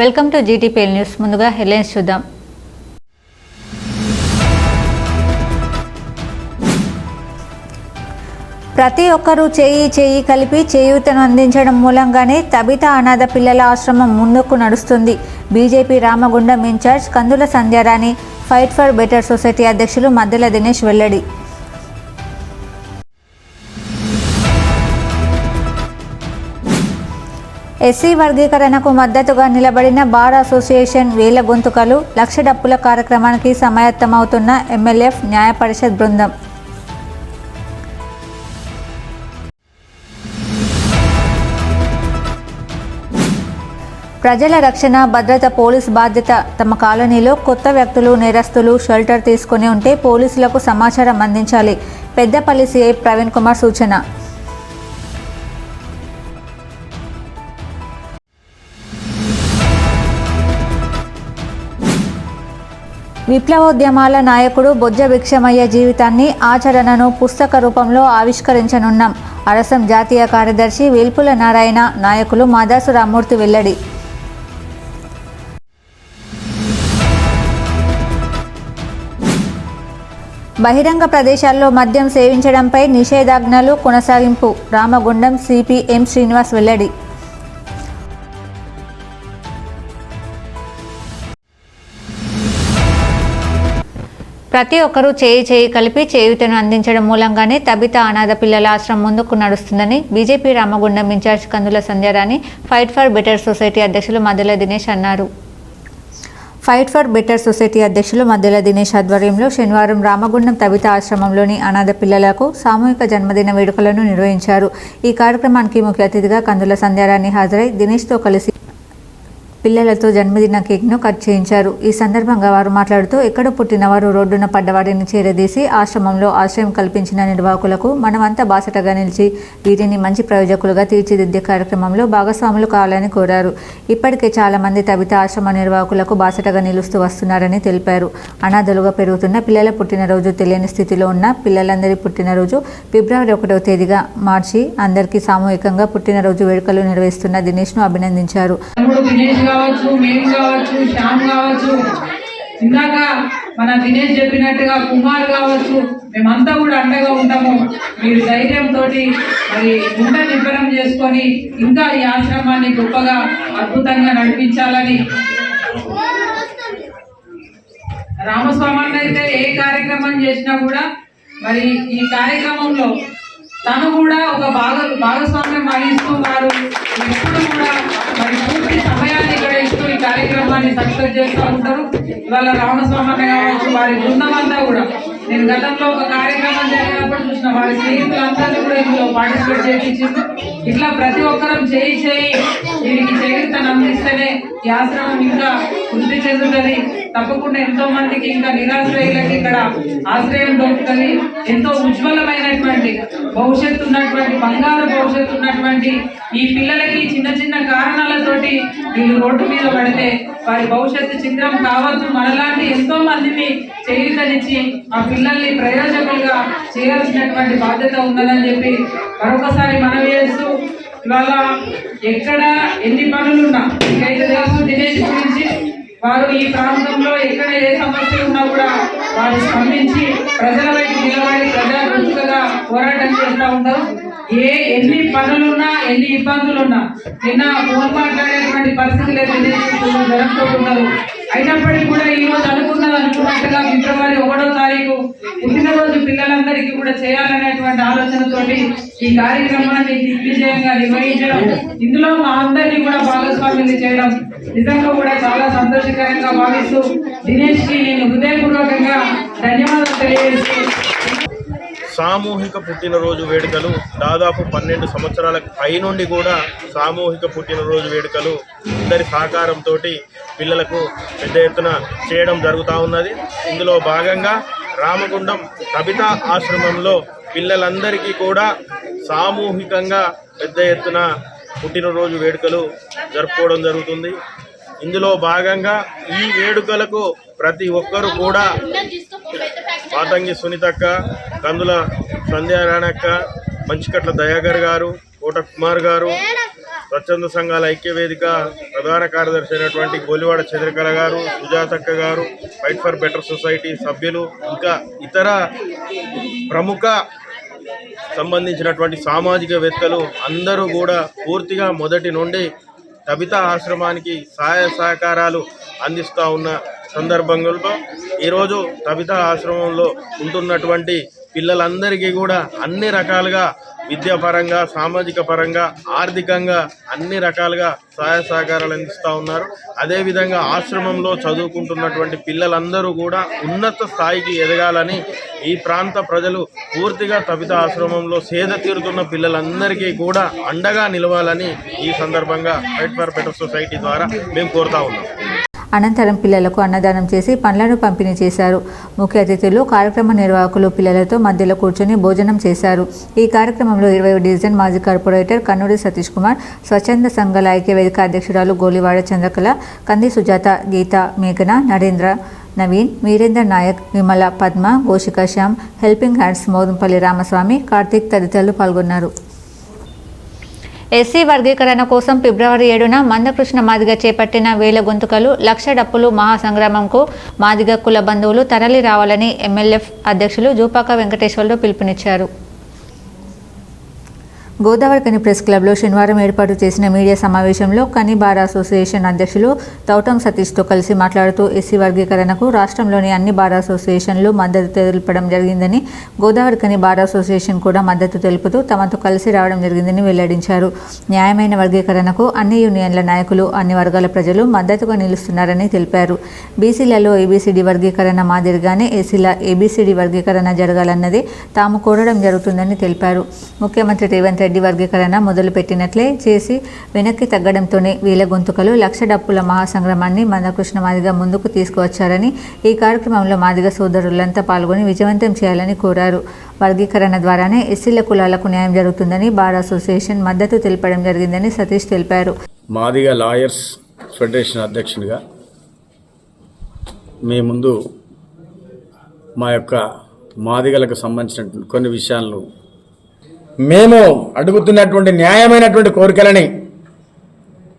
Welcome to GTPL news. ముందుగా headlines చూద్దాం. ప్రతి ఒక్కరూ చేయి కలిపి చేయూతను అందించడం మూలంగానే తబితా అనాథ పిల్లల ఆశ్రమం ముందుకు నడుస్తుంది. BJP Ramagundam incharge Kandula Sandhyarani, fight for better society అధ్యక్షులు మద్దెల దినేష్ వెల్లడి. ఎస్సీ వర్గీకరణకు మద్దతుగా నిలబడిన బార్ అసోసియేషన్ వేల గొంతుకలు, లక్ష డప్పుల కార్యక్రమానికి సమాయత్తమవుతున్న ఎంఎల్ఎఫ్ న్యాయ పరిషత్ బృందం. ప్రజల రక్షణ, భద్రత పోలీస్ బాధ్యత. తమ కాలనీలో కొత్త వ్యక్తులు, నేరస్తులు షెల్టర్ తీసుకుని ఉంటే పోలీసులకు సమాచారం అందించాలి. పెద్దపల్లి సిఐ ప్రవీణ్ కుమార్ సూచన. విప్లవోద్యమాల నాయకుడు బొజ్జ భిక్షమయ్య జీవితాన్ని, ఆచరణను పుస్తక రూపంలో ఆవిష్కరించనున్నాం. అరసం జాతీయ కార్యదర్శి వేల్పుల నారాయణ, నాయకులు మాదాసు రామ్మూర్తి వెల్లడి. బహిరంగ ప్రదేశాల్లో మద్యం సేవించడంపై నిషేధాజ్ఞలు కొనసాగింపు. రామగుండం సిపి ఎం శ్రీనివాస్ వెల్లడి. ప్రతి ఒక్కరూ చేయి కలిపి చేయూతను అందించడం మూలంగానే తబితా అనాథ పిల్లల ఆశ్రమం ముందుకు నడుస్తుందని BJP Ramagundam incharge Kandula Sandhyarani, fight for better society అధ్యక్షులు మద్దెల దినేష్ అన్నారు. ఫైట్ ఫర్ బెటర్ సొసైటీ అధ్యక్షులు మద్దెల దినేష్ ఆధ్వర్యంలో శనివారం రామగుండం తబితా ఆశ్రమంలోని అనాథ పిల్లలకు సామూహిక జన్మదిన వేడుకలను నిర్వహించారు. ఈ కార్యక్రమానికి ముఖ్య అతిథిగా కందుల సంధ్యారాణి హాజరై దినేష్తో కలిసి పిల్లలతో జన్మదిన కేక్ను కట్ చేయించారు. ఈ సందర్భంగా వారు మాట్లాడుతూ, ఎక్కడ పుట్టిన వారు రోడ్డున పడ్డవారిని చేరదీసి ఆశ్రమంలో ఆశ్రయం కల్పించిన నిర్వాహకులకు మనమంతా బాసటగా నిలిచి వీరిని మంచి ప్రయోజకులుగా తీర్చిదిద్దే కార్యక్రమంలో భాగస్వాములు కావాలని కోరారు. ఇప్పటికే చాలా మంది తబితా ఆశ్రమ నిర్వాహకులకు బాసటగా నిలుస్తూ వస్తున్నారని తెలిపారు. అనాథలుగా పెరుగుతున్న పిల్లల పుట్టినరోజు తెలియని స్థితిలో ఉన్న పిల్లలందరి పుట్టినరోజు ఫిబ్రవరి 1వ తేదీగా మార్చి అందరికీ సామూహికంగా పుట్టినరోజు వేడుకలు నిర్వహిస్తున్న దినేష్ను అభినందించారు. కావచ్చు, మేము కావచ్చు, శ్యామ్ కావచ్చు, ఇందాక మన దినేష్ చెప్పినట్టుగా కుమార్ కావచ్చు, మేమంతా కూడా అండగా ఉంటాము. మీరు ధైర్యంతో మరి గుండె నిబ్బరం చేసుకొని ఇంకా ఈ ఆశ్రమాన్ని గొప్పగా అద్భుతంగా నడిపించాలని. రామస్వామి అయితే ఏ కార్యక్రమం చేసినా కూడా మరి ఈ కార్యక్రమంలో తను కూడా ఒక భాగస్వామ్యం వహిస్తూ వారు ఎప్పుడు కూడా మరి పూర్తి సమయాన్ని ఇక్కడ ఇస్తూ ఈ కార్యక్రమాన్ని సక్సెస్ చేస్తూ ఉంటారు. ఇవాళ రామస్వామి కావచ్చు, వారి బృందం అంతా కూడా, నేను గతంలో ఒక కార్యక్రమం జరిగినప్పుడు చూసిన వారి స్నేహితులందరినీ కూడా ఇందులో పార్టిసిపేట్ చేయించింది. ఇట్లా ప్రతి ఒక్కరం చేయి దీనికి చేయూతను అందిస్తేనే ఈ ఆశ్రమం ఇంకా వృద్ధి చెందుతుంది. తప్పకుండా ఎంతో మందికి ఇంకా నిరాశ్రయులకి ఇక్కడ ఆశ్రయం దొరుకుతుంది. ఎంతో ఉజ్వలమైనటువంటి భవిష్యత్తు ఉన్నటువంటి, బంగారు భవిష్యత్తు ఉన్నటువంటి ఈ పిల్లలకి చిన్న చిన్న కారణాలతోటి వీళ్ళు రోడ్డు మీద పడితే వారి భవిష్యత్తు చిత్రం కావద్దు. మనలాంటి ఎంతో మందిని చేయూతనిచ్చి ఆ పిల్లల్ని ప్రయోజకులుగా చేయాల్సినటువంటి బాధ్యత ఉన్నదని చెప్పి మరొకసారి మనవి చేస్తూ, ఇవాళ ఎక్కడ ఎన్ని పనులున్నా ఇంకైతే తెలుసు దినేష్ గురించి, వారు ఈ ప్రాంతంలో ఎక్కడ ఏ సమస్యలు ఉన్నా కూడా వారు స్పందించి ప్రజల వైపు నిలబడి ప్రజాగొంతుకగా పోరాటం చేస్తూ ఉంటారు. ఎన్ని పనులున్నా, ఎన్ని ఇబ్బందులున్నా, నిన్న ఫోన్ మాట్లాడేటువంటి పరిస్థితి లేదు, జనంతో ఉన్నారు. అయినప్పటికీ కూడా ఈ రోజు అనుకున్నట్టుగా ఫిబ్రవరి 1వ తారీఖు పుట్టినరోజు పిల్లలందరికీ కూడా చేయాలనేటువంటి ఆలోచనతోటి ఈ కార్యక్రమాన్ని దిగ్విజయంగా నిర్వహించడం, ఇందులో మా అందరినీ కూడా భాగస్వామ్యం చేయడం నిజంగా కూడా చాలా సంతోషకరంగా భావిస్తూ దినేష్ కి నేను హృదయపూర్వకంగా ధన్యవాదాలు తెలియజేస్తూ, సామూహిక పుట్టినరోజు వేడుకలు దాదాపు 12 సంవత్సరాల పైనుండి కూడా సామూహిక పుట్టినరోజు వేడుకలు అందరి సహకారంతో పిల్లలకు పెద్ద ఎత్తున చేయడం జరుగుతూ ఉన్నది. ఇందులో భాగంగా రామగుండం తబితా ఆశ్రమంలో పిల్లలందరికీ కూడా సామూహికంగా పెద్ద ఎత్తున పుట్టినరోజు వేడుకలు జరుపుకోవడం జరుగుతుంది. ఇందులో భాగంగా ఈ వేడుకలకు ప్రతి ఒక్కరు కూడా పాతంగి సునీతక్క, కందుల సంధ్యారాణక్క, మంచికట్ల దయాగర్ గారు, కోట కుమార్ గారు, స్వచ్ఛంద సంఘాల ఐక్యవేదిక ప్రధాన కార్యదర్శి అయినటువంటి గోలివాడ చంద్రకళ గారు, సుజాతక్క గారు, ఫైట్ ఫర్ బెటర్ సొసైటీ సభ్యులు, ఇంకా ఇతర ప్రముఖ సంబంధించినటువంటి సామాజికవేత్తలు అందరూ కూడా పూర్తిగా మొదటి నుండి తబితా ఆశ్రమానికి సహాయ సహకారాలు అందిస్తూ ఉన్న సందర్భంలో ఈరోజు తబితా ఆశ్రమంలో ఉంటున్నటువంటి పిల్లలందరికీ కూడా అన్ని రకాలుగా విద్యాపరంగా, సామాజిక పరంగా, ఆర్థికంగా అన్ని రకాలుగా సహాయ సహకారాలు అందిస్తూ ఉన్నారు. అదేవిధంగా ఆశ్రమంలో చదువుకుంటున్నటువంటి పిల్లలందరూ కూడా ఉన్నత స్థాయికి ఎదగాలని ఈ ప్రాంత ప్రజలు పూర్తిగా తబితా ఆశ్రమంలో సేద తీరుతున్న పిల్లలందరికీ కూడా అండగా నిలవాలని ఈ సందర్భంగా ఫైట్ ఫర్ బెటర్ సొసైటీ ద్వారా మేము కోరుతా ఉన్నాం. అనంతరం పిల్లలకు అన్నదానం చేసి పండ్లను పంపిణీ చేశారు. ముఖ్య అతిథులు, కార్యక్రమ నిర్వాహకులు పిల్లలతో మధ్యలో కూర్చొని భోజనం చేశారు. ఈ కార్యక్రమంలో 20వ డివిజన్ మాజీ కార్పొరేటర్ కన్నూరి సతీష్ కుమార్, స్వచ్ఛంద సంఘాల ఐక్యవేదిక అధ్యక్షురాలు గోలివాడ చంద్రకళ, కంది సుజాత, గీత, మేఘన, నరేంద్ర, నవీన్, వీరేందర్ నాయక్, విమల, పద్మ, గోషిక శ్యామ్, హెల్పింగ్ హ్యాండ్స్ మోదంపల్లి రామస్వామి, కార్తీక్ తదితరులు పాల్గొన్నారు. ఎస్సీ వర్గీకరణ కోసం ఫిబ్రవరి 7న మందకృష్ణ మాదిగ చేపట్టిన వేల గొంతుకలు, లక్ష డప్పులు మహాసంగ్రామంకు మాదిగ కుల బంధువులు తరలి రావాలని MLF అధ్యక్షులు జూపాక వెంకటేశ్వర్లు పిలుపునిచ్చారు. గోదావరికని ప్రెస్ క్లబ్లో శనివారం ఏర్పాటు చేసిన మీడియా సమావేశంలో కని బార్ అసోసియేషన్ అధ్యక్షులు తౌటం సతీష్తో కలిసి మాట్లాడుతూ ఎస్సీ వర్గీకరణకు రాష్ట్రంలోని అన్ని బార్ అసోసియేషన్లు మద్దతు తెలపడం జరిగిందని, గోదావరికని బార్ అసోసియేషన్ కూడా మద్దతు తెలుపుతూ తమతో కలిసి రావడం జరిగిందని వెల్లడించారు. న్యాయమైన వర్గీకరణకు అన్ని యూనియన్ల నాయకులు, అన్ని వర్గాల ప్రజలు మద్దతుగా నిలుస్తున్నారని తెలిపారు. బీసీలలో ఏబీసీడీ వర్గీకరణ మాదిరిగానే ఎస్సీల ఏబీసీడీ వర్గీకరణ జరగాలన్నదే తాము కోరడం జరుగుతుందని తెలిపారు. ముఖ్యమంత్రి రేవంత్ రెడ్డి వర్గీకరణ మొదలుపెట్టినట్లే చేసి వెనక్కి తగ్గడంతోనే వేల గొంతుకలు, లక్ష డప్పుల మహాసంగ్రామాన్ని మందకృష్ణ మాదిగ ముందుకు తీసుకువచ్చారని, ఈ కార్యక్రమంలో మాదిగ సోదరులంతా పాల్గొని విజయవంతం చేయాలని కోరారు. వర్గీకరణ ద్వారానే ఎస్సీల కులాలకు న్యాయం జరుగుతుందని బార్ అసోసియేషన్ మద్దతు తెలపడం జరిగిందని సతీష్ తెలిపారు. మాదిగ లాయర్స్ ఫెడరేషన్ అధ్యక్షునిగా మీ ముందు మా యొక్క మాదిగలకు సంబంధించినటువంటి కొన్ని విషయాలను, మేము అడుగుతున్నటువంటి న్యాయమైనటువంటి కోరికలని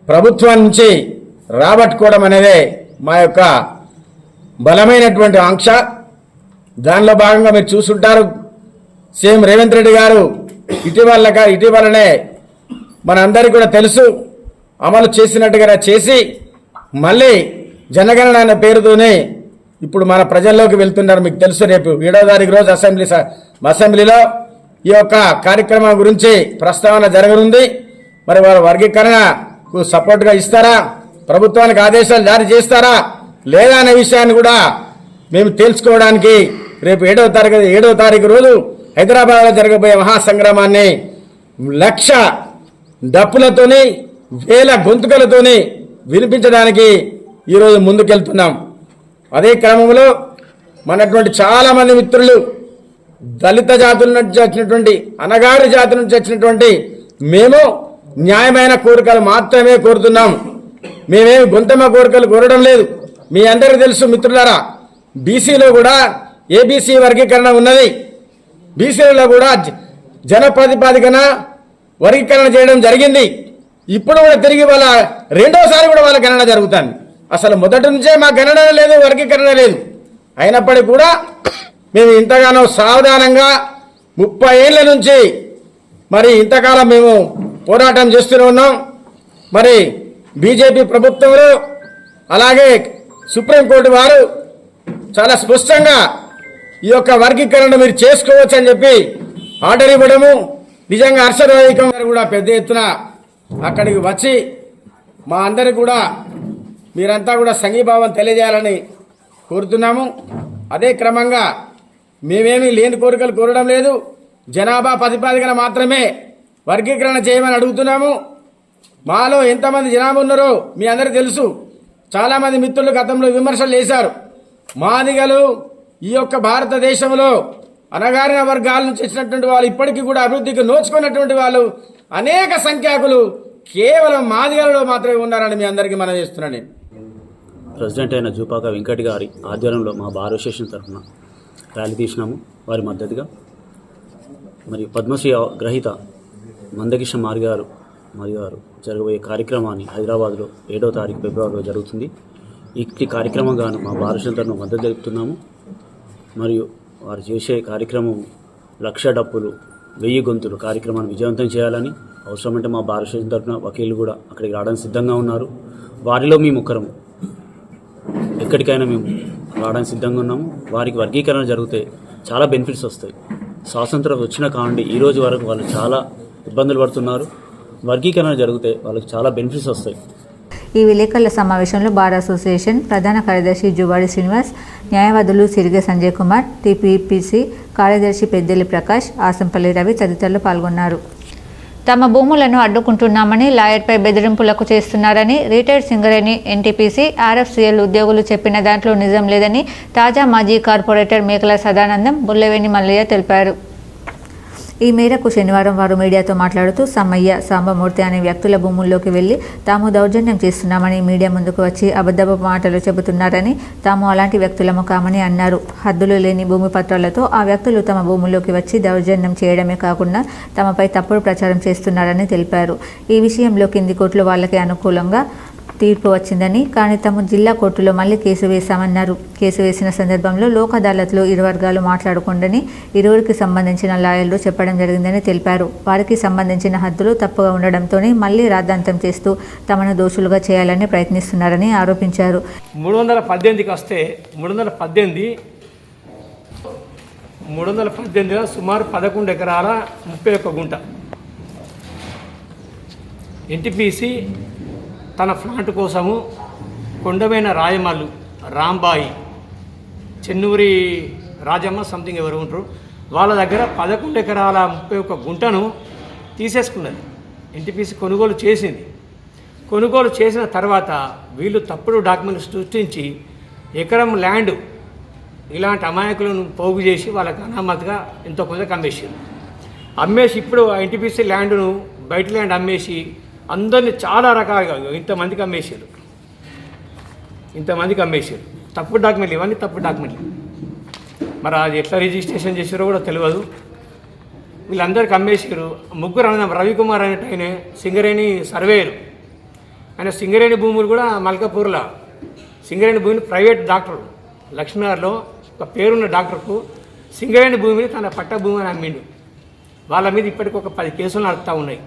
ప్రభుత్వం నుంచి రాబట్టుకోవడం అనేదే మా యొక్క బలమైనటువంటి ఆంక్ష. దానిలో భాగంగా మీరు చూసుంటారు, సీఎం రేవంత్ రెడ్డి గారు ఇటీవలనే మనందరికీ కూడా తెలుసు, అమలు చేసినట్టుగా చేసి మళ్ళీ జనగణన అనే పేరుతోనే ఇప్పుడు మన ప్రజల్లోకి వెళ్తున్నారు. మీకు తెలుసు, రేపు 7వ తారీఖు రోజు అసెంబ్లీలో ఈ యొక్క కార్యక్రమం గురించి ప్రస్తావన జరగనుంది. మరి వారు వర్గీకరణకు సపోర్ట్గా ఇస్తారా, ప్రభుత్వానికి ఆదేశాలు జారీ చేస్తారా లేదా అనే విషయాన్ని కూడా మేము తెలుసుకోవడానికి రేపు 7వ తారీఖు రోజు హైదరాబాద్లో జరగబోయే మహాసంగ్రామాన్ని లక్ష డప్పులతోని, వేల గొంతుకలతోని వినిపించడానికి ఈరోజు ముందుకెళ్తున్నాం. అదే క్రమంలో మనటువంటి చాలామంది మిత్రులు దళిత జాతుల నుంచి వచ్చినటువంటి, అనగారి జాతుల నుంచి వచ్చినటువంటి మేము న్యాయమైన కోరికలు మాత్రమే కోరుతున్నాం. మేమేమి గొంతమ్మ కోరికలు కోరడం లేదు. మీ అందరికీ తెలుసు మిత్రులారా, బీసీలో కూడా ఏబీసీ వర్గీకరణ ఉన్నది. బీసీలలో కూడా జనప్రాతిపాదికన వర్గీకరణ చేయడం జరిగింది. ఇప్పుడు కూడా తిరిగి వాళ్ళ రెండోసారి కూడా వాళ్ళ గణన జరుగుతుంది. అసలు మొదటి నుంచే మా గణన లేదు, వర్గీకరణ లేదు. అయినప్పటికీ కూడా మేము ఇంతగానో సావధానంగా 30 ఏళ్ల నుంచి మరి ఇంతకాలం మేము పోరాటం చేస్తూనే ఉన్నాం. మరి బీజేపీ ప్రభుత్వంలో అలాగే సుప్రీంకోర్టు వారు చాలా స్పష్టంగా ఈ యొక్క వర్గీకరణ మీరు చేసుకోవచ్చు అని చెప్పి ఆర్డర్ ఇవ్వడము నిజంగా హర్షదాయకం. కూడా పెద్ద ఎత్తున అక్కడికి వచ్చి మా అందరికి కూడా మీరంతా కూడా సంఘీభావం తెలియజేయాలని కోరుతున్నాము. అదే క్రమంగా మేమేమీ లేని కోరికలు కోరడం లేదు, జనాభా ప్రాతిపదికన మాత్రమే వర్గీకరణ చేయమని అడుగుతున్నాము. మాలో ఎంతమంది జనాభా ఉన్నారో మీ అందరికీ తెలుసు. చాలామంది మిత్రులు గతంలో విమర్శలు చేశారు. మాదిగలు ఈ యొక్క భారతదేశంలో అనగారిన వర్గాల నుంచి వచ్చినటువంటి వాళ్ళు ఇప్పటికీ కూడా అభివృద్ధికి నోచుకున్నటువంటి వాళ్ళు అనేక సంఖ్యాకులు కేవలం మాదిగలలో మాత్రమే ఉన్నారని మీ అందరికీ మనం చేస్తున్నాను. ప్రెసిడెంట్ అయిన జూపాక వెంకట్ గారి ఆధ్వర్యంలో మా బార్ అసోసియేషన్ తరఫున ర్యాలీ తీసినాము వారి మద్దతుగా. మరియు పద్మశ్రీ గ్రహీత మందకృష్ణ మాదిగ గారు మరియు వారు జరగబోయే కార్యక్రమాన్ని హైదరాబాద్లో 7వ తారీఖు ఫిబ్రవరిలో జరుగుతుంది. ఈ కార్యక్రమంగాను మా భారతదేశం తరఫున మద్దతు తెలుపుతున్నాము. మరియు వారు చేసే కార్యక్రమం 1,00,000 డప్పులు 1000 గొంతులు కార్యక్రమాన్ని విజయవంతం చేయాలని, అవసరమంటే మా భారతదేశం తరఫున వకీలు కూడా అక్కడికి రావడానికి సిద్ధంగా ఉన్నారు. వారిలో మేము ఒకరము, ఎక్కడికైనా మేము రావడానికి సిద్ధంగా ఉన్నాము. వారికి వర్గీకరణ జరిగితే చాలా బెనిఫిట్స్ వస్తాయి. స్వాతంత్రం వచ్చిన కాండి ఈ రోజు వరకు వాళ్ళు చాలా ఇబ్బందులు పడుతున్నారు. వర్గీకరణ జరిగితే వాళ్ళకి చాలా బెనిఫిట్స్ వస్తాయి. ఈ విలేకరుల సమావేశంలో బార్ అసోసియేషన్ ప్రధాన కార్యదర్శి జువాడి శ్రీనివాస్, న్యాయవాదులు సిరిగే సంజయ్ కుమార్, టీపీపీసీ కార్యదర్శి పెద్దెల్లి ప్రకాష్, ఆసంపల్లి రవి తదితరులు పాల్గొన్నారు. తమ భూములను అడ్డుకుంటున్నామని లాయర్పై బెదిరింపులకు చేస్తున్నారని రిటైర్డ్ సింగరేణి ఎన్టీపీసీ ఆర్ఎఫ్సీఎల్ ఉద్యోగులు చెప్పిన దాంట్లో నిజం లేదని తాజా మాజీ కార్పొరేటర్ మేకల సదానందం, బుల్లవేణి మల్లయ్య తెలిపారు. ఈ మేరకు శనివారం వారు మీడియాతో మాట్లాడుతూ సమ్మయ్య, సాంబమూర్తి అనే వ్యక్తుల భూముల్లోకి వెళ్లి తాము దౌర్జన్యం చేస్తున్నామని మీడియా ముందుకు వచ్చి అబద్ధపు మాటలు చెబుతున్నారని, తాము అలాంటి వ్యక్తులము కామని అన్నారు. హద్దులు లేని భూమి పత్రాలతో ఆ వ్యక్తులు తమ భూముల్లోకి వచ్చి దౌర్జన్యం చేయడమే కాకుండా తమపై తప్పుడు ప్రచారం చేస్తున్నారని తెలిపారు. ఈ విషయంలో కింది కోర్టులు వాళ్ళకి అనుకూలంగా తీర్పు వచ్చిందని, కానీ తాము జిల్లా కోర్టులో మళ్లీ కేసు వేశామన్నారు. కేసు వేసిన సందర్భంలో లోక్ అదాలత్లో ఇరు వర్గాలు మాట్లాడుకుండని ఇరువురికి సంబంధించిన లాయర్లు చెప్పడం జరిగిందని తెలిపారు. వారికి సంబంధించిన హద్దులు తప్పుగా ఉండడంతోనే మళ్లీ రాద్ధాంతం చేస్తూ తమను దోషులుగా చేయాలని ప్రయత్నిస్తున్నారని ఆరోపించారు. 318కి వస్తే 318 సుమారు 11 ఎకరాల 31 గుంట ఎన్టీపీసీ తన ఫ్లాంట్ కోసము కొండమైన రాయమల్లు, రాంబాయి, చెన్నూరి రాజమ్మ సంథింగ్ ఎవరు ఉంటారు, వాళ్ళ దగ్గర 11 ఎకరాల 31 గుంటను తీసేసుకున్నది. ఎన్టీపీసీ కొనుగోలు చేసింది. కొనుగోలు చేసిన తర్వాత వీళ్ళు తప్పుడు డాక్యుమెంట్స్ సృష్టించి ఎకరం ల్యాండ్ ఇలాంటి అమాయకులను పోగు చేసి వాళ్ళకి అనామతిగా ఎంతో కొంత అమ్మేసి ఇప్పుడు ఎన్టీపీసీ ల్యాండ్ను బయట ల్యాండ్ అమ్మేసి అందరినీ చాలా రకాలుగా ఇంతమందికి అమ్మేసారు. తప్పుడు డాక్యుమెంట్లు, ఇవన్నీ తప్పుడు డాక్యుమెంట్లు. మరి అది ఎట్లా రిజిస్ట్రేషన్ చేసారో కూడా తెలియదు. వీళ్ళందరికీ అమ్మేసారు. ముగ్గురు అన్నదం, రవికుమార్ అనేట ఆయన సింగరేణి సర్వేయరు. ఆయన సింగరేణి భూములు కూడా మల్కాపూర్లో సింగరేణి భూమిని ప్రైవేట్ డాక్టర్ లక్ష్మీనగర్లో ఒక పేరున్న డాక్టర్కు సింగరేణి భూమిని తన పట్ట భూమిని అమ్మిండు. వాళ్ళ మీద ఇప్పటికి ఒక 10 కేసులు నడుస్తూ ఉన్నాయి.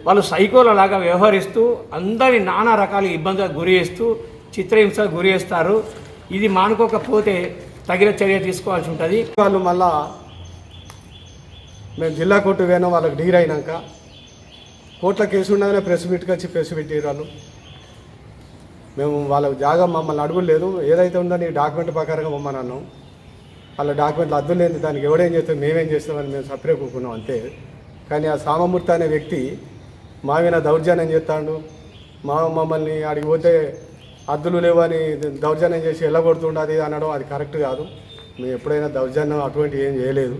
వాళ్ళు సైకోలలాగా వ్యవహరిస్తూ అందరి నానా రకాల ఇబ్బందులకు గురి చేస్తూ చిత్రహింసకు గురి చేస్తారు. ఇది మానుకోకపోతే తగిన చర్య తీసుకోవాల్సి ఉంటుంది. వాళ్ళు మళ్ళా మేము జిల్లా కోర్టు పోయినా వాళ్ళకి డీర్ అయినాక కోర్టులో కేసు ఉండగానే ప్రెస్ మీట్కి వచ్చి ప్రెస్ పెట్టారు. వాళ్ళు మేము వాళ్ళ జాగా మమ్మల్ని అడుగులేదు, ఏదైతే ఉందో నీ డాక్యుమెంట్ ప్రకారంగా మమ్మల్ని అన్నాం. వాళ్ళ డాక్యుమెంట్లు అద్దు లేదు, దానికి ఎవడేం చేస్తాం మేమేం చేస్తామని మేము సపరేట్ కూకున్నాం అంతే. కానీ ఆ సామమూర్తి అనే వ్యక్తి మా మీద దౌర్జన్యం చేస్తాడు. మమ్మల్ని అడిగి పోతే అద్దులు లేవని దౌర్జన్యం చేసి వెళ్ళగొడుతుండది అనడం అది కరెక్ట్ కాదు. మేము ఎప్పుడైనా దౌర్జన్యం అటువంటి ఏం చేయలేదు.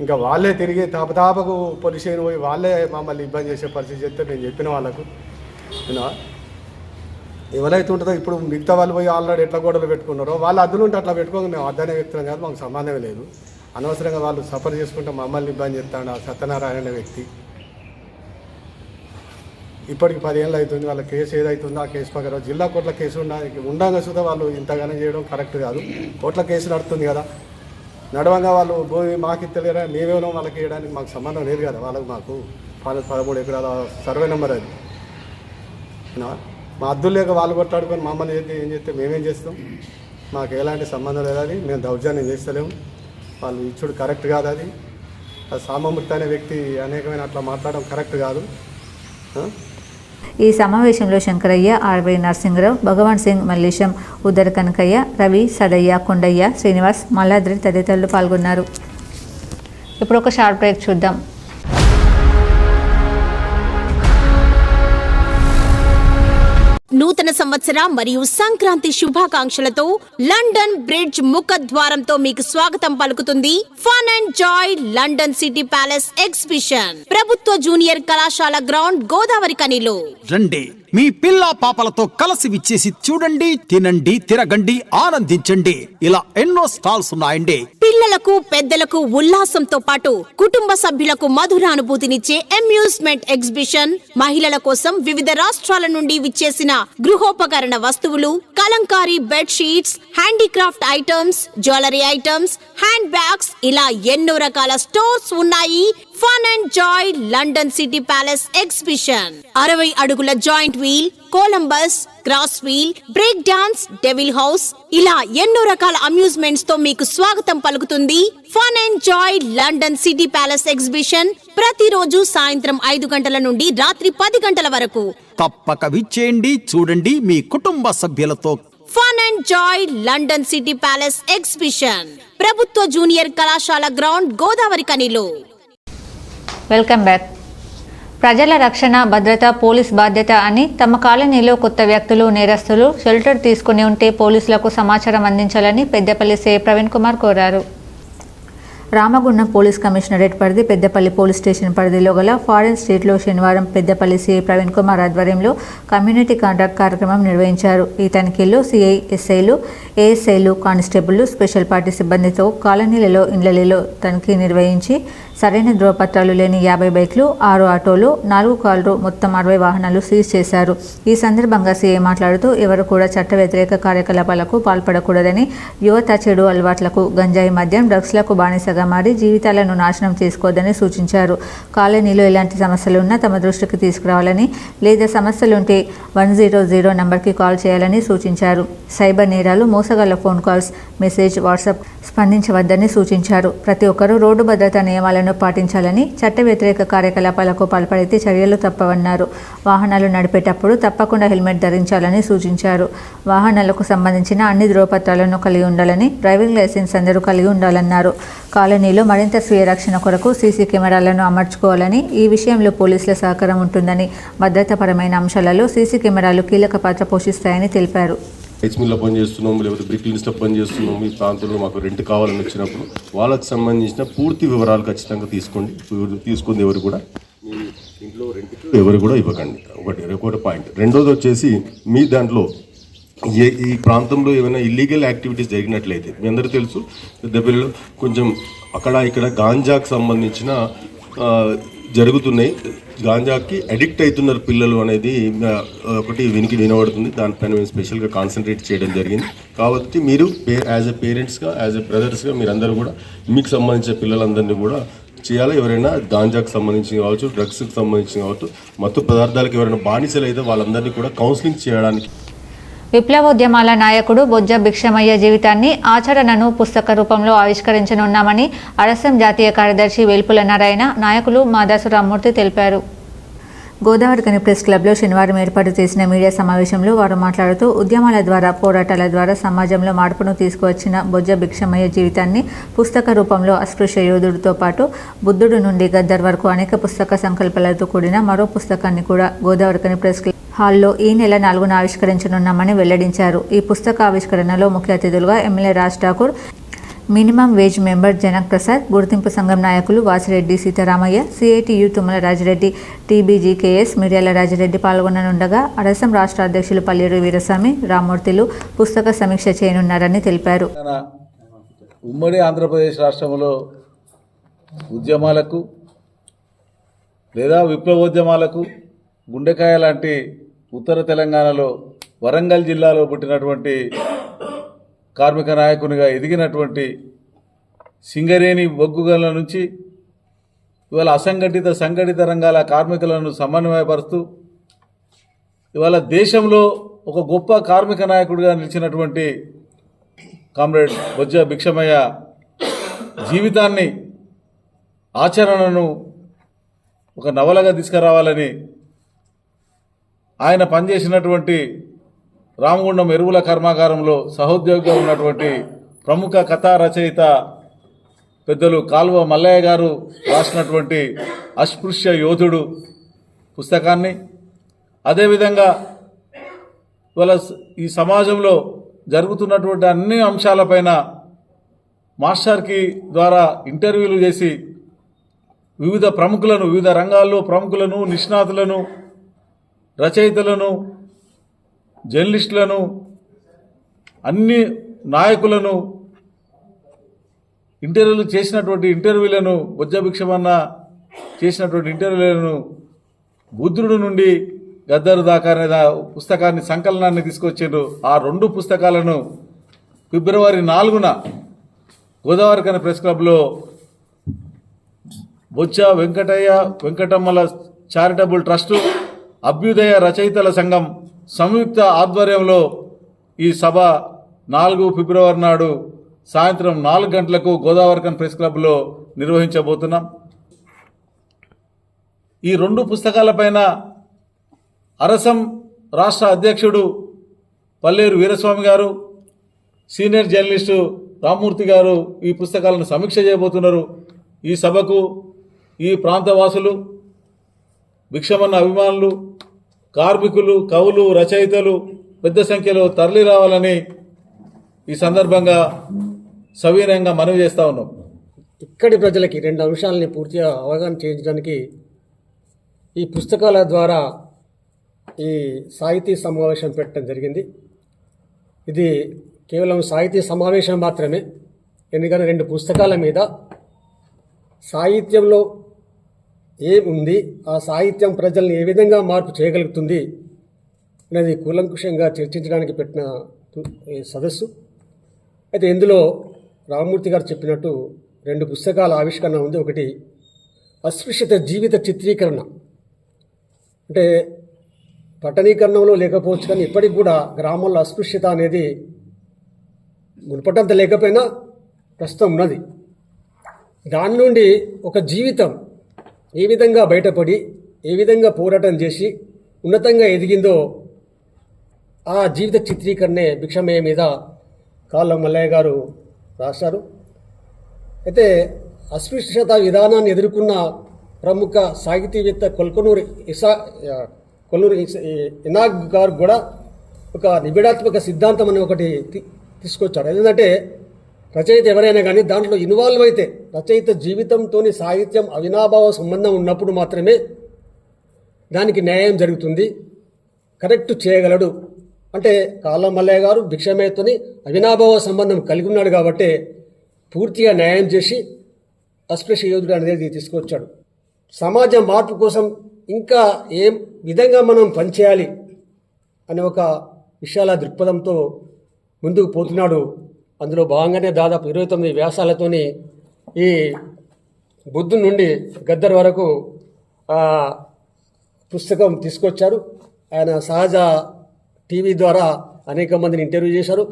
ఇంకా వాళ్ళే తిరిగి తాపతాపకు పోలీస్ స్టేషన్ పోయి వాళ్ళే మమ్మల్ని ఇబ్బంది చేసే పరిస్థితి చెప్తే మేము చెప్పిన వాళ్ళకు ఎవరైతే ఉంటుందో ఇప్పుడు మిగతా వాళ్ళు పోయి ఆల్రెడీ ఎట్లా గోడలు పెట్టుకున్నారో వాళ్ళు అద్దులు ఉంటే అట్లా పెట్టుకోక మేము అద్దనే వ్యక్తులం కాదు, మాకు సంబంధమే లేదు. అనవసరంగా వాళ్ళు సఫర్ చేసుకుంటే మమ్మల్ని ఇబ్బంది చేస్తాడు ఆ సత్యనారాయణ అనే వ్యక్తి. ఇప్పటికి 10 ఏళ్ళు అవుతుంది. వాళ్ళ కేసు ఏదైతుందో ఆ కేసు ప్రకారం జిల్లా కోర్టుల కేసు ఉండగా సుధా వాళ్ళు ఇంతగానో చేయడం కరెక్ట్ కాదు. కోర్టుల కేసు నడుస్తుంది కదా, నడవంగా వాళ్ళు భూమి మాకు ఇస్తలేరా మేమేమో వాళ్ళకి వేయడానికి మాకు సంబంధం లేదు కదా. వాళ్ళకి మాకు 13 ఎకరాల సర్వే నెంబర్ అది. మా అద్దులు లేక వాళ్ళు కొట్లాడుకొని మమ్మల్ని ఏం చేస్తే మేమేం చేస్తాం? మాకు ఎలాంటి సంబంధం లేదు. అది మేము దౌర్జన్యం చేస్తలేము. వాళ్ళు ఇచ్చుడు కరెక్ట్ కాదు. అది సామమూర్తి అనే వ్యక్తి అనేకమైన అట్లా మాట్లాడడం కరెక్ట్ కాదు. ఈ సమావేశంలో శంకరయ్య, ఆర్వై నరసింహరావు, భగవాన్ సింగ్, మల్లేశం, ఉదర్ కనకయ్య, రవి, సదయ్య, కొండయ్య, శ్రీనివాస్, మల్లాద్రి తదితరులు పాల్గొన్నారు. ఇప్పుడు ఒక షార్ట్ బ్రేక్ చూద్దాం. నూతన సంవత్సర మరియు సంక్రాంతి శుభాకాంక్షలతో లండన్ బ్రిడ్జ్ ముఖద్వారంతో మీకు స్వాగతం పలుకుతుంది fun and joy London city palace exhibition, ప్రభుత్వ జూనియర్ కళాశాల గ్రౌండ్, గోదావరి కనిలో. రండి, మీ పిల్ల పాపలతో కలిసి విచ్చేసి చూడండి, తినండి, తిరగండి, ఆనందించండి. ఇలా ఎన్నో స్టాల్స్ ఉన్నాయండి. పిల్లలకు పెద్దలకు ఉల్లాసంతో పాటు కుటుంబ సభ్యులకు మధురానుభూతినిచ్చే అమ్యూజ్మెంట్ ఎగ్జిబిషన్, మహిళల కోసం వివిధ రాష్ట్రాల నుండి విచ్చేసిన గృహోపకరణ వస్తువులు, Kalamkari bed sheets, handicraft items, jewellery items, hand bags ఇలా ఎన్నో రకాల స్టోర్స్ ఉన్నాయి. Fun and joy London city palace exhibition 60 అడుగుల giant wheel, Columbus, cross wheel, break dance, devil house ఇలా ఎన్నో రకాల అమ్యూజ్మెంట్స్ తో మీకు స్వాగతం పలుకుతుంది. Fun and joy London city palace exhibition ప్రతిరోజు సాయంత్రం 5 గంటల నుండి రాత్రి 10 గంటల వరకు. తప్పక విచ్చేయండి, చూడండి మీ కుటుంబ సభ్యులతో. Fun and joy London city palace exhibition, ప్రభుత్వ జూనియర్ కళాశాల గ్రౌండ్, గోదావరి కనిలో. Welcome back. ప్రజల రక్షణ, భద్రత పోలీస్ బాధ్యత అని తమ కాలనీలో కొత్త వ్యక్తులు, నేరస్తులు షెల్టర్ తీసుకుని ఉంటే పోలీసులకు సమాచారం అందించాలని పెద్దపల్లి సీఐ ప్రవీణ్ కుమార్ కోరారు. రామగుండం పోలీస్ కమిషనరేట్ పరిధి పెద్దపల్లి పోలీస్ స్టేషన్ పరిధిలో గల ఫారెన్ స్ట్రీట్లో శనివారం పెద్దపల్లి సీఐ ప్రవీణ్ కుమార్ ఆధ్వర్యంలో కమ్యూనిటీ కాంట్రాక్ట్ కార్యక్రమం నిర్వహించారు. ఈ తనిఖీల్లో సీఐ, ఎస్ఐలు, ఏఎస్ఐలు, కానిస్టేబుళ్లు, స్పెషల్ పార్టీ సిబ్బందితో కాలనీలలో, ఇండ్లలో తనిఖీ నిర్వహించి సరైన ధ్రువపత్రాలు లేని 50 బైక్లు, 6 ఆటోలు, 4 కార్లు, మొత్తం 60 వాహనాలు సీజ్ చేశారు. ఈ సందర్భంగా సీఐ మాట్లాడుతూ ఎవరు కూడా చట్ట వ్యతిరేక కార్యకలాపాలకు పాల్పడకూడదని, యువత చెడు అలవాట్లకు, గంజాయి, మద్యం, డ్రగ్స్లకు బానిసగా మారి జీవితాలను నాశనం చేసుకోవద్దని సూచించారు. కాలనీలో ఎలాంటి సమస్యలు ఉన్నా తమ దృష్టికి తీసుకురావాలని, లేదా సమస్యలుంటే 100 నంబర్కి కాల్ చేయాలని సూచించారు. సైబర్ నేరాలు, మోసగాళ్ల ఫోన్ కాల్స్, మెసేజ్, వాట్సాప్ స్పందించవద్దని సూచించారు. ప్రతి ఒక్కరూ రోడ్డు భద్రతా నియమాలను పాటించాలని, చట్ట వ్యతిరేక కార్యకలాపాలకు పాల్పడితే చర్యలు తప్పవన్నారు. వాహనాలు నడిపేటప్పుడు తప్పకుండా హెల్మెట్ ధరించాలని సూచించారు. వాహనాలకు సంబంధించిన అన్ని ధ్రువపత్రాలను కలిగి ఉండాలని, డ్రైవింగ్ లైసెన్స్ అందరూ కలిగి ఉండాలన్నారు. కాలనీలో మరింత స్వీయ రక్షణ కొరకు సీసీ కెమెరాలను అమర్చుకోవాలని, ఈ విషయంలో పోలీసుల సహకారం ఉంటుందని, భద్రతాపరమైన అంశాలలో సీసీ కెమెరాలు కీలక పాత్ర పోషిస్తాయని తెలిపారు. రైస్ మిల్లో పనిచేస్తున్నాము, లేకపోతే బ్రిక్ లిస్ట్లో పనిచేస్తున్నాము, ఈ ప్రాంతంలో మాకు రెంట్ కావాలని వచ్చినప్పుడు వాళ్ళకి సంబంధించిన పూర్తి వివరాలు ఖచ్చితంగా తీసుకోండి. తీసుకుంది ఎవరు కూడా మీ ఇంట్లో రెంట్కి ఎవరు కూడా ఇవ్వకండి. ఒకటి పాయింట్. రెండోది వచ్చేసి మీ దాంట్లో ఈ ప్రాంతంలో ఏమైనా ఇల్లీగల్ యాక్టివిటీస్ జరిగినట్లయితే, మీ అందరూ తెలుసు పెద్దపల్లిలో కొంచెం అక్కడ ఇక్కడ గాంజాకు సంబంధించిన జరుగుతున్నాయి. గాంజాకి అడిక్ట్ అవుతున్నారు పిల్లలు అనేది ఒకటి వినబడుతుంది. దానిపైన మేము స్పెషల్గా కాన్సన్ట్రేట్ చేయడం జరిగింది. కాబట్టి మీరు యాజ్ ఎ పేరెంట్స్గా, యాజ్ ఎ బ్రదర్స్గా మీరందరూ కూడా మీకు సంబంధించిన పిల్లలందరినీ కూడా చేయాలి. ఎవరైనా గాంజాకు సంబంధించి కావచ్చు, డ్రగ్స్కి సంబంధించి కావచ్చు, మత్తు పదార్థాలకు ఎవరైనా బానిసలు అయితే వాళ్ళందరినీ కూడా కౌన్సిలింగ్ చేయడానికి. విప్లవోద్యమాల నాయకుడు బొజ్జ భిక్షమయ్య జీవితాన్ని, ఆచరణను పుస్తక రూపంలో ఆవిష్కరించనున్నామని అరసం జాతీయ కార్యదర్శి వేల్పుల నారాయణ, నాయకులు మాదాసు రామ్మూర్తి తెలిపారు. గోదావరికని ప్రెస్ క్లబ్లో శనివారం ఏర్పాటు చేసిన మీడియా సమావేశంలో వారు మాట్లాడుతూ, ఉద్యమాల ద్వారా, పోరాటాల ద్వారా సమాజంలో మార్పును తీసుకువచ్చిన బొజ్జ భిక్షమయ్య జీవితాన్ని పుస్తక రూపంలో అస్పృశ్య యోధుడితో పాటు బుద్ధుడు నుండి గద్దర్ వరకు అనేక పుస్తక సంకల్పాలతో కూడిన మరో పుస్తకాన్ని కూడా గోదావరికని ప్రెస్ క్లబ్ హాల్లో ఈ నెల 4న ఆవిష్కరించనున్నామని వెల్లడించారు. ఈ పుస్తక ఆవిష్కరణలో ముఖ్య అతిథులుగా MLA Raj Thakur, minimum wage member Janak Prasad, గుర్తింపు సంఘం నాయకులు వాసిరెడ్డి సీతారామయ్య, సిఐటియు తుమ్మల రాజిరెడ్డి, టీబీజీకేఎస్ మిర్యాల రాజిరెడ్డి పాల్గొననుండగా అరసం రాష్ట్ర అధ్యక్షులు పల్లేరు వీరస్వామి, రామ్మూర్తిలు పుస్తక సమీక్ష చేయనున్నారని తెలిపారు. ఉమ్మడి ఆంధ్రప్రదేశ్ రాష్ట్రంలో ఉద్యమాలకు లేదా విప్లవోద్యమాలకు గుండెకాయ లాంటి ఉత్తర తెలంగాణలో వరంగల్ జిల్లాలో పుట్టినటువంటి కార్మిక నాయకునిగా ఎదిగినటువంటి సింగరేణి బొగ్గుగల నుంచి ఇవాళ అసంఘటిత, సంఘటిత రంగాల కార్మికులను సమన్వయపరుస్తూ ఇవాళ దేశంలో ఒక గొప్ప కార్మిక నాయకుడిగా నిలిచినటువంటి కామ్రేడ్ బొజ్జ భిక్షమయ్య జీవితాన్ని, ఆచరణను ఒక నవలగా తీసుకురావాలని ఆయన పనిచేసినటువంటి రామగుండం ఎరువుల కర్మాగారంలో సహోద్యోగిగా ఉన్నటువంటి ప్రముఖ కథా రచయిత పెద్దలు కాల్వ మల్లయ్య గారు రాసినటువంటి అస్పృశ్య యోధుడు పుస్తకాన్ని, అదేవిధంగా ఇవాళ ఈ సమాజంలో జరుగుతున్నటువంటి అన్ని అంశాలపైన మాస్టర్కి ద్వారా ఇంటర్వ్యూలు చేసి వివిధ ప్రముఖులను, వివిధ రంగాల్లో ప్రముఖులను, నిష్ణాతులను, రచయితలను, జర్నలిస్టులను, అన్ని నాయకులను ఇంటర్వ్యూలు చేసినటువంటి ఇంటర్వ్యూలను బొజ్జభిక్షమన్న చేసినటువంటి ఇంటర్వ్యూలను బుద్ధుడు నుండి గద్దరు దాకా అనే పుస్తకాన్ని సంకలనాన్ని తీసుకొచ్చారు. ఆ 2 పుస్తకాలను ఫిబ్రవరి 4న గోదావరిఖని ప్రెస్ క్లబ్లో బొజ్జ వెంకటమ్మల చారిటబుల్ ట్రస్టు, అభ్యుదయ రచయితల సంఘం సంయుక్త ఆధ్వర్యంలో ఈ సభ 4 ఫిబ్రవరి నాడు సాయంత్రం 4 గంటలకు గోదావరిఖని ప్రెస్ క్లబ్లో నిర్వహించబోతున్నాం. ఈ 2 పుస్తకాలపైన అరసం రాష్ట్ర అధ్యక్షుడు పల్లేరు వీరస్వామి గారు, సీనియర్ జర్నలిస్టు రామ్మూర్తి గారు ఈ పుస్తకాలను సమీక్ష చేయబోతున్నారు. ఈ సభకు ఈ ప్రాంతవాసులు, భిక్షమన్న అభిమానులు, కార్మికులు, కవులు, రచయితలు పెద్ద సంఖ్యలో తరలి రావాలని ఈ సందర్భంగా సవినయంగా మనవి చేస్తూ ఉన్నాం. ఇక్కడి ప్రజలకి 2 అంశాలని పూర్తిగా అవగాహన చేయించడానికి ఈ పుస్తకాల ద్వారా ఈ సాహితీ సమావేశం పెట్టడం జరిగింది. ఇది కేవలం సాహితీ సమావేశం మాత్రమే, ఎందుకంటే 2 పుస్తకాల మీద సాహిత్యంలో ఏముంది, ఆ సాహిత్యం ప్రజల్ని ఏ విధంగా మార్పు చేయగలుగుతుంది అనేది కూలంకుషంగా చర్చించడానికి పెట్టిన సదస్సు. అయితే ఇందులో రామ్మూర్తి గారు చెప్పినట్టు 2 పుస్తకాల ఆవిష్కరణ ఉంది. ఒకటి అస్పృశ్యత జీవిత చిత్రీకరణ, అంటే పట్టణీకరణంలో లేకపోవచ్చు కానీ ఇప్పటికి కూడా గ్రామాల్లో అస్పృశ్యత అనేది మునుపటంత లేకపోయినా ప్రస్తుతం ఉన్నది. దాని నుండి ఒక జీవితం ఏ విధంగా బయటపడి ఏ విధంగా పోరాటం చేసి ఉన్నతంగా ఎదిగిందో ఆ జీవిత చిత్రీకరణే భిక్షమయ్య మీద కాళ్ళ మల్లయ్య గారు రాశారు. అయితే అస్పృశ్యత విధానాన్ని ఎదుర్కొన్న ప్రముఖ సాహితీవేత్త కొల్కనూరు ఇనాగ్ గారు కూడా ఒక నిబిడాత్మక సిద్ధాంతం అని ఒకటి తీసుకొచ్చాడు. ఎందుకంటే రచయిత ఎవరైనా కానీ దాంట్లో ఇన్వాల్వ్ అయితే రచయిత జీవితంతో సాహిత్యం అవినాభావ సంబంధం ఉన్నప్పుడు మాత్రమే దానికి న్యాయం జరుగుతుంది, కరెక్ట్ చేయగలడు. అంటే కాళ్ళ మల్లయ్య గారు భిక్షమయ్యతోని అవినాభావ సంబంధం కలిగి ఉన్నాడు కాబట్టి పూర్తిగా న్యాయం చేసి అస్పృశ్య యోధుడు అనేది తీసుకొచ్చాడు. సమాజ మార్పు కోసం ఇంకా ఏం విధంగా మనం పనిచేయాలి అనే ఒక విశాల దృక్పథంతో ముందుకు పోతున్నాడు. అందులో భాగంగానే దాదాపు 29 వ్యాసాలతోని ఈ బుద్ధుని నుండి గద్దర్ వరకు పుస్తకం తీసుకొచ్చారు. ఆయన సహజ టీవీ ద్వారా అనేక మందిని ఇంటర్వ్యూ చేశారు.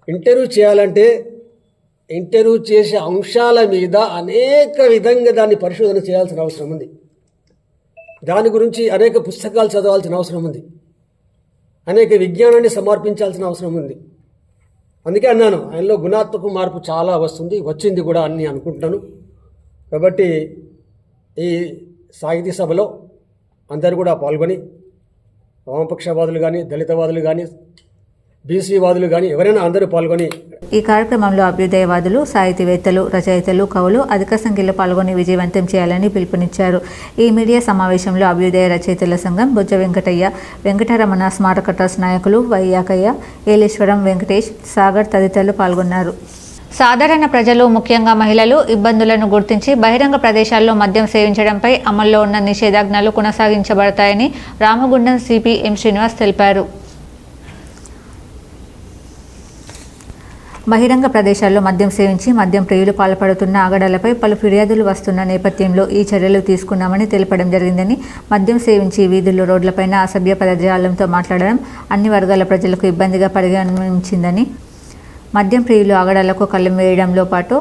ఇంటర్వ్యూ చేయాలంటే ఇంటర్వ్యూ చేసే అంశాల మీద అనేక విధంగా దాన్ని పరిశోధన చేయాల్సిన అవసరం ఉంది. దాని గురించి అనేక పుస్తకాలు చదవాల్సిన అవసరం ఉంది, అనేక విజ్ఞానాన్ని సమర్పించాల్సిన అవసరం ఉంది. అందుకే అన్నాను, ఆయనలో గుణాత్మక మార్పు చాలా వచ్చింది కూడా అని అనుకుంటున్నాను. కాబట్టి ఈ సాహితీ సభలో అందరూ కూడా పాల్గొని వామపక్షవాదులు కానీ, దళితవాదులు కానీ, బీసీవాదులు కానీ ఎవరైనా అందరూ పాల్గొని ఈ కార్యక్రమంలో అభ్యుదయవాదులు, సాహితీవేత్తలు, రచయితలు, కవులు అధిక సంఖ్యలో పాల్గొని విజయవంతం చేయాలని పిలుపునిచ్చారు. ఈ మీడియా సమావేశంలో అభ్యుదయ రచయితల సంఘం, బొజ్జ వెంకటయ్య, వెంకటరమణ స్మారక ట్రస్ట్ నాయకులు వైయాకయ్య, ఏలేశ్వరం, వెంకటేష్, సాగర్ తదితరులు పాల్గొన్నారు. సాధారణ ప్రజలు, ముఖ్యంగా మహిళలు ఇబ్బందులను గుర్తించి బహిరంగ ప్రదేశాల్లో మద్యం సేవించడంపై అమల్లో ఉన్న నిషేధాజ్ఞలు కొనసాగించబడతాయని రామగుండం సిపి ఎం శ్రీనివాస్ తెలిపారు. బహిరంగ ప్రదేశాల్లో మద్యం సేవించి మద్యం ప్రియులు పాల్పడుతున్న ఆగడాలపై పలు ఫిర్యాదులు వస్తున్న నేపథ్యంలో ఈ చర్యలు తీసుకున్నామని తెలపడం జరిగిందని, మద్యం సేవించి వీధుల్లో, రోడ్లపైన అసభ్య పదజాలంతో మాట్లాడడం అన్ని వర్గాల ప్రజలకు ఇబ్బందిగా పరిగణించిందని, మద్యం ప్రియులు ఆగడాలకు కళ్ళెం వేయడంలో పాటు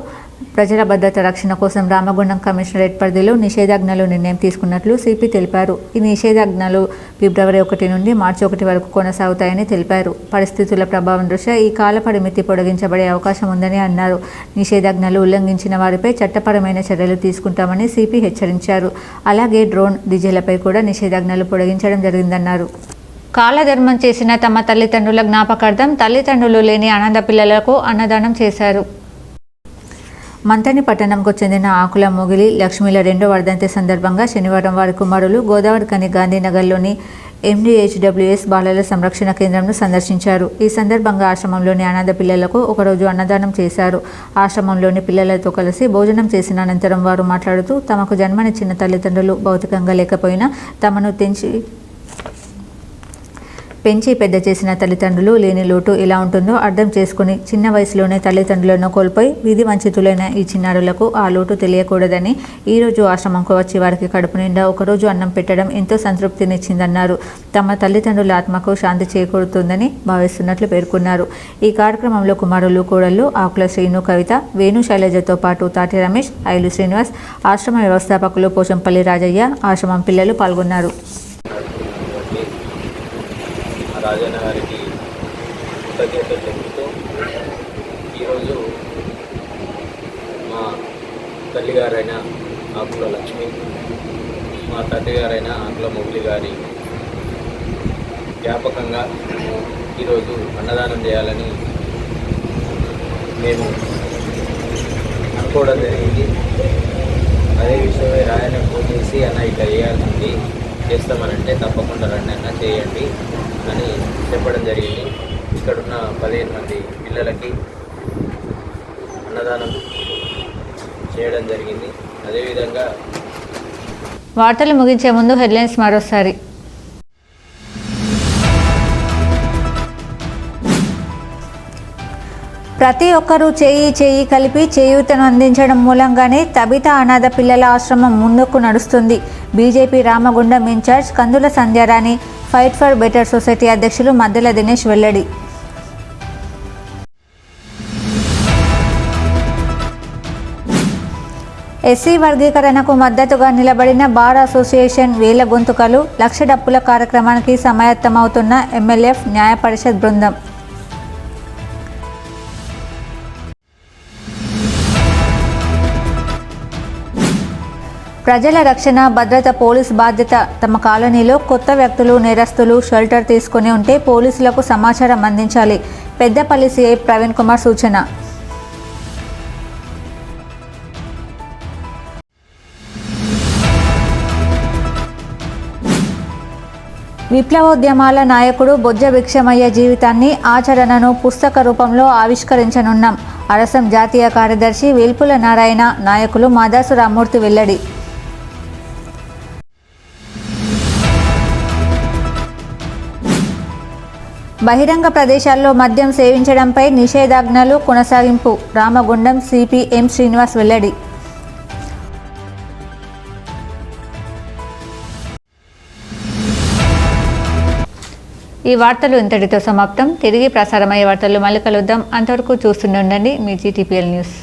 ప్రజల భద్రత రక్షణ కోసం రామగుండం కమిషనరేట్ పరిధిలో నిషేధాజ్ఞలు నిర్ణయం తీసుకున్నట్లు సిపి తెలిపారు. ఈ నిషేధాజ్ఞలు ఫిబ్రవరి 1 నుండి మార్చి 1 వరకు కొనసాగుతాయని తెలిపారు. పరిస్థితుల ప్రభావం దృష్ట్యా ఈ కాల పరిమితి పొడిగించబడే అవకాశం ఉందని అన్నారు. నిషేధాజ్ఞలు ఉల్లంఘించిన వారిపై చట్టపరమైన చర్యలు తీసుకుంటామని సిపి హెచ్చరించారు. అలాగే డ్రోన్, డీజేలపై కూడా నిషేధాజ్ఞలు పొడిగించడం జరిగిందన్నారు. కాలధర్మం చేసిన తమ తల్లిదండ్రుల జ్ఞాపకార్థం తల్లిదండ్రులు లేని అనాథ పిల్లలకు అన్నదానం చేశారు. మంతని పట్టణంకు చెందిన ఆకుల మొగిలి లక్ష్మీల 2వ వర్ధంతి సందర్భంగా శనివారం వారి కుమారులు గోదావరిఖని గాంధీనగర్లోని MDHWS బాలల సంరక్షణ కేంద్రంను సందర్శించారు. ఈ సందర్భంగా ఆశ్రమంలోని అనాథ పిల్లలకు ఒకరోజు అన్నదానం చేశారు. ఆశ్రమంలోని పిల్లలతో కలిసి భోజనం చేసిన అనంతరం వారు మాట్లాడుతూ తమకు జన్మనిచ్చిన తల్లిదండ్రులు భౌతికంగా లేకపోయినా తమను పెంచి పెద్ద చేసిన తల్లిదండ్రులు లేని లోటు ఎలా ఉంటుందో అర్థం చేసుకుని చిన్న వయసులోనే తల్లిదండ్రులను కోల్పోయి విధి వంచితులైన ఈ చిన్నారులకు ఆ లోటు తెలియకూడదని ఈరోజు ఆశ్రమంకు వచ్చి వారికి కడుపు నిండా ఒకరోజు అన్నం పెట్టడం ఎంతో సంతృప్తినిచ్చిందన్నారు. తమ తల్లిదండ్రుల ఆత్మకు శాంతి చేకూరుతుందని భావిస్తున్నట్లు పేర్కొన్నారు. ఈ కార్యక్రమంలో కుమారులు, కోడళ్లు ఆకుల శ్రీను, కవిత, వేణు శైలజతో పాటు తాటి రమేష్, ఐలు శ్రీనివాస్, ఆశ్రమ వ్యవస్థాపకులు పోచంపల్లి రాజయ్య, ఆశ్రమం పిల్లలు పాల్గొన్నారు. రాజన్న గారికి కృతజ్ఞతలు తెలుపుతూ ఈరోజు మా తల్లిగారైన ఆకుల లక్ష్మి, మా తండ్రిగారైన ఆకుల మొగిలి గారి జ్ఞాపకంగా ఈరోజు అన్నదానం చేయాలని మేము అనుకోవడం జరిగింది. అదే విషయమే రాయన్న ఫోన్ చేసి అన్న ఇట్లా చేయాల్సింది చేస్తామనంటే తప్పకుండా రండి అన్న చేయండి అని చెప్పడం జరిగింది. ఇక్కడున్న 15 మంది పిల్లలకి అన్నదానం చేయడం జరిగింది. అదేవిధంగా వార్తలు ముగించే ముందు హెడ్లైన్స్ మరోసారి. ప్రతి ఒక్కరూ చేయి కలిపి చేయూతను అందించడం మూలంగానే తబితా అనాథ పిల్లల ఆశ్రమం ముందుకు నడుస్తుంది. BJP Ramagundam incharge Kandula Sandhyarani, fight for better society అధ్యక్షులు మద్దెల దినేష్ వెల్లడి. ఎస్సీ వర్గీకరణకు మద్దతుగా నిలబడిన బార్ అసోసియేషన్ వేల గొంతుకలు, లక్ష డప్పుల కార్యక్రమానికి సమాయత్తమవుతున్న MLF న్యాయ పరిషత్ బృందం. ప్రజల రక్షణ, భద్రత పోలీస్ బాధ్యత. తమ కాలనీలో కొత్త వ్యక్తులు, నేరస్తులు షెల్టర్ తీసుకుని ఉంటే పోలీసులకు సమాచారం అందించాలి. పెద్దపల్లి సిఐ ప్రవీణ్ కుమార్ సూచన. విప్లవోద్యమాల నాయకుడు బొజ్జ భిక్షమయ్య జీవితాన్ని, ఆచరణను పుస్తక రూపంలో ఆవిష్కరించనున్నాం. అరసం జాతీయ కార్యదర్శి వేల్పుల నారాయణ, నాయకులు మాదాసు రామ్మూర్తి వెల్లడి. బహిరంగ ప్రదేశాల్లో మద్యం సేవించడంపై నిషేధాజ్ఞలు కొనసాగింపు. రామగుండం సిపి ఎం శ్రీనివాస్ వెల్లడి. ఈ వార్తలు ఇంతటితో సమాప్తం. తిరిగి ప్రసారమయ్యే వార్తలు మళ్ళీ కలుద్దాం. అంతవరకు చూస్తూనే ఉండండి మీ GTPL న్యూస్.